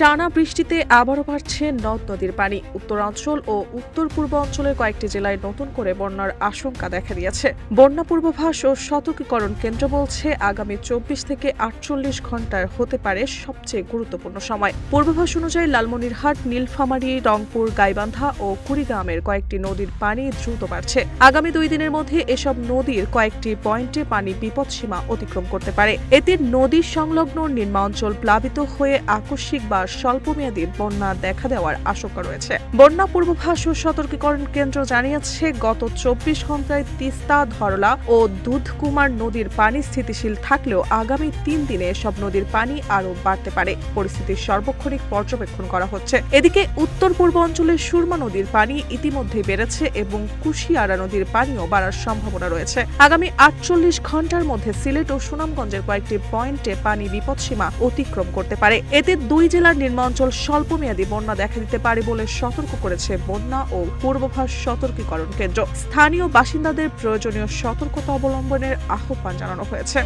টানা বৃষ্টিতে আবারও বাড়ছে নদ নদীর পানি। উত্তরাঞ্চল ও উত্তর পূর্ব অঞ্চলের কয়েকটি জেলায় নতুন করে বন্যার আশঙ্কা দেখা দিয়েছে। বন্যা পূর্বাভাস ও সতর্কীকরণ কেন্দ্র বলছে, আগামী 24 থেকে 48 ঘন্টায় হতে পারে সবচেয়ে গুরুত্বপূর্ণ সময়। পূর্বাভাস অনুযায়ী লালমনিরহাট, নীলফামারী, রংপুর, গাইবান্ধা ও কুড়িগ্রামের কয়েকটি নদীর পানি দ্রুত বাড়ছে। আগামী 2 দিনের মধ্যে এসব নদীর কয়েকটি পয়েন্টে পানি বিপদসীমা অতিক্রম করতে পারে। এতে নদী সংলগ্ন নিম্নাঞ্চল প্লাবিত হয়ে আকস্মিক বা স্বল্পমেয়াদী বন্যা দেখা দেওয়ার আশঙ্কা রয়েছে। বন্যা পূর্বাভাস ও সতর্কীকরণ কেন্দ্র জানিয়েছে, গত 24 ঘন্টায় তিস্তা, ধরলা ও দুধকুমার নদীর পানি স্থিতিশীল থাকলেও আগামী 3 দিনে সব নদীর পানি আরও বাড়তে পারে। পরিস্থিতির সার্বক্ষণিক পর্যবেক্ষণ করা হচ্ছে। এদিকে উত্তর পূর্ব অঞ্চলের সুরমা নদীর পানি ইতিমধ্যে বেড়েছে এবং কুশিয়ারা নদীর পানিও বাড়ার সম্ভাবনা রয়েছে। আগামী 48 ঘন্টার মধ্যে সিলেট ও সুনামগঞ্জের কয়েকটি পয়েন্টে পানি বিপদসীমা অতিক্রম করতে পারে। এতে 2 জেলার নিম্নাঞ্চল স্বল্পমেয়াদী বন্যা দেখা দিতে পারে বলে সতর্ক করেছে বন্যা ও পূর্বাভাস সতর্কীকরণ কেন্দ্র। স্থানীয় বাসিন্দাদের প্রয়োজনীয় সতর্কতা অবলম্বনের আহ্বান জানানো হয়েছে।